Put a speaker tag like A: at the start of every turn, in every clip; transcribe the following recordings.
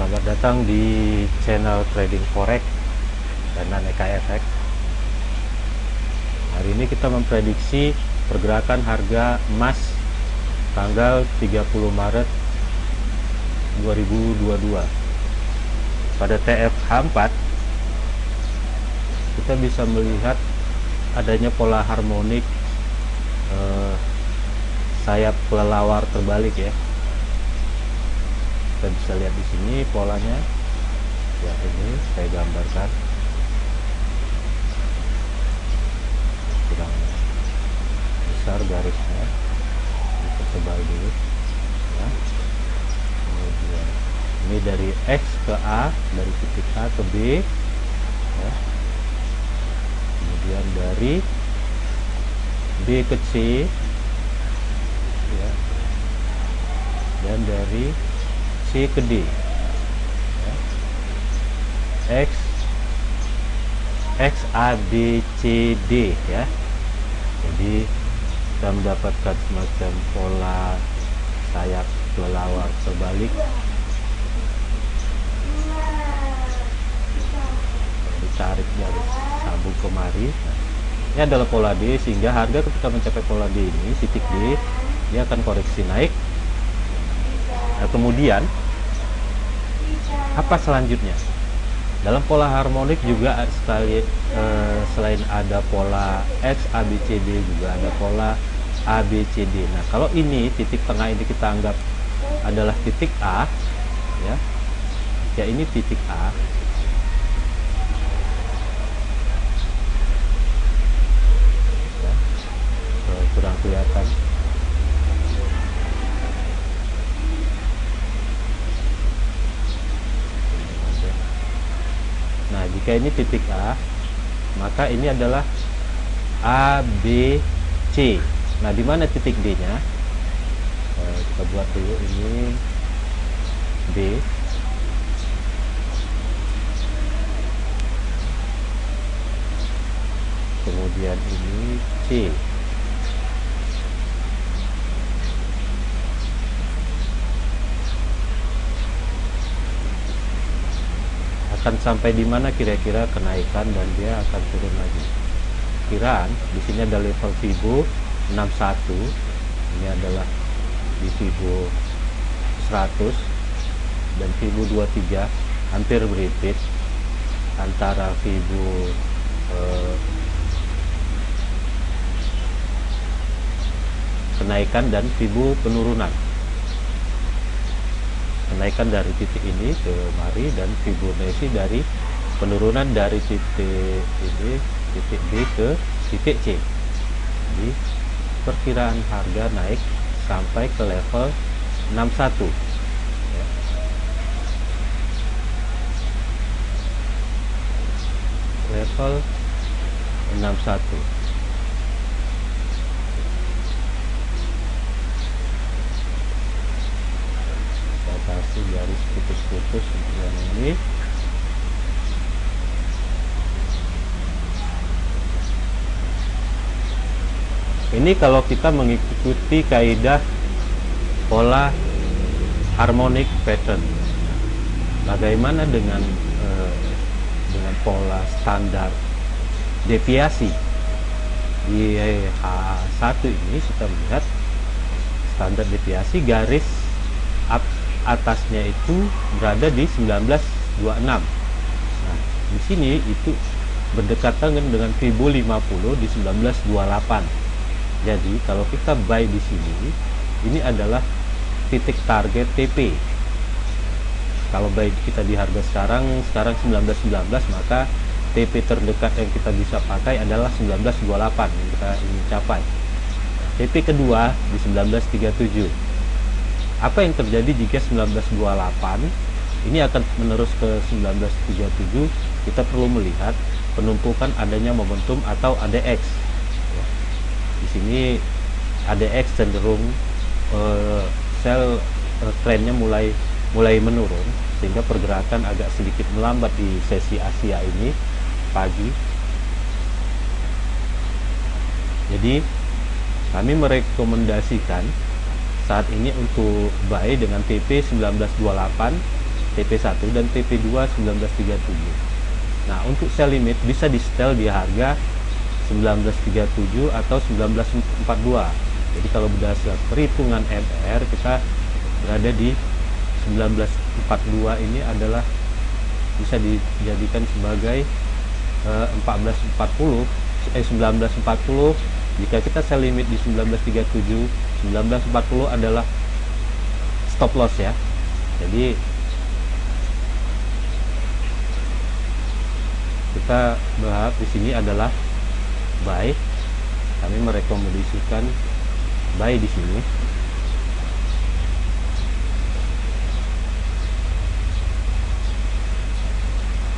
A: Selamat datang di channel Trading Forex dan Aneka Efek. Hari ini kita memprediksi pergerakan harga emas tanggal 30 Maret 2022. Pada TFH4 kita bisa melihat adanya pola harmonik sayap kelelawar terbalik ya. Kita bisa lihat di sini polanya ya, ini saya gambarkan kurang besar garisnya, dipertebal dulu ya. Kemudian ini dari X ke A, dari titik A ke B ya. Kemudian dari B ke C ya, dan dari C ke D ya. X A B C D ya. Jadi kita mendapatkan semacam pola sayap kelelawar terbalik. Ditarik dari sambung kemari. Nah, ini adalah pola D, sehingga harga ketika mencapai pola D ini, titik D, dia akan koreksi naik. Nah, kemudian apa selanjutnya? Dalam pola harmonik juga selain ada pola X ABCD, juga ada pola ABCD. Nah, kalau ini titik tengah ini kita anggap adalah titik A ya. Ya, ini titik A. Ya, kurang kelihatan. Nah, jika ini titik A, maka ini adalah ABC. Nah, di mana titik D-nya? Kita buat dulu ini B. Kemudian ini C. Akan sampai di mana kira-kira kenaikan dan dia akan turun lagi. Kiraan di sini ada level Fibo 61. Ini adalah di Fibo 100 dan Fibo 23 hampir berepeat antara Fibo kenaikan dan Fibo penurunan. Kenaikan dari titik ini ke mari dan Fibonacci dari penurunan dari titik ini, titik B ke titik C. Jadi perkiraan harga naik sampai ke level 61 ya. Level 61. Kasih garis putus-putus yang ini. Ini kalau kita mengikuti kaidah pola harmonic pattern. Bagaimana dengan pola standar deviasi? Di H1 ini kita melihat standar deviasi garis atasnya itu berada di 1926. Nah, di sini itu berdekatan dengan Fibo 50 di 1928. Jadi kalau kita buy di sini, ini adalah titik target TP. Kalau buy kita di harga sekarang 1919, maka TP terdekat yang kita bisa pakai adalah 1928 yang kita ingin capai. TP kedua di 1937. Apa yang terjadi jika 1928 ini akan menerus ke 1937? Kita perlu melihat penumpukan adanya momentum atau ADX ya. Di sini ADX cenderung sell trennya mulai menurun, sehingga pergerakan agak sedikit melambat di sesi Asia ini pagi. Jadi kami merekomendasikan saat ini untuk buy dengan TP 1928 TP1 dan TP2 1937. Nah, untuk sell limit bisa di setel di harga 1937 atau 1942. Jadi kalau berdasarkan perhitungan MR, kita berada di 1942 ini adalah bisa dijadikan sebagai 1940. Jika kita sell limit di 1937, 1940 adalah stop loss ya. Jadi kita berharap di sini adalah buy. Kami merekomendasikan buy di sini.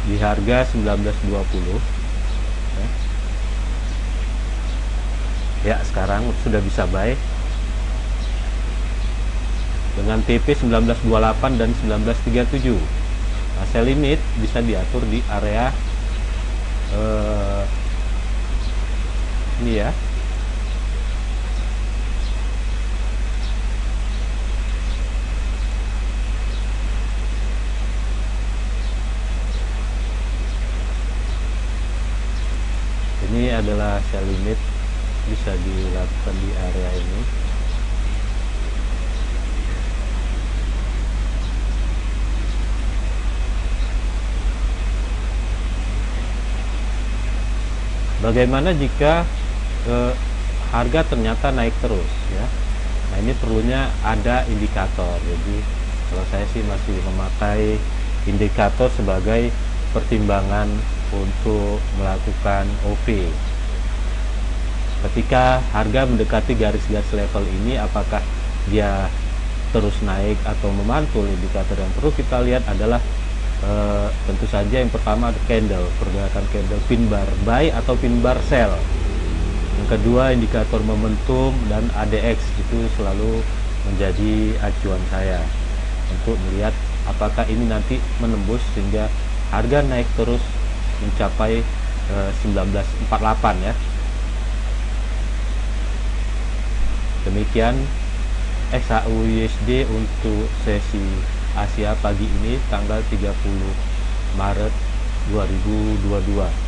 A: Di harga 1920. Ya, sekarang sudah bisa buy dengan TP 1928 dan 1937. Nah, sell limit bisa diatur di area ini ya. Ini adalah sell limit, bisa dilakukan di area ini. Bagaimana jika harga ternyata naik terus ya? Nah, ini perlunya ada indikator. Jadi kalau saya sih masih memakai indikator sebagai pertimbangan untuk melakukan OP. Ketika harga mendekati garis-garis level ini, apakah dia terus naik atau memantul? Indikator yang perlu kita lihat adalah tentu saja yang pertama ada candle, pergerakan candle, pin bar buy atau pin bar sell. Yang kedua indikator momentum dan ADX, itu selalu menjadi acuan saya untuk melihat apakah ini nanti menembus sehingga harga naik terus mencapai 1948 ya. Demikian XAUUSD untuk sesi Asia pagi ini tanggal 30 Maret 2022.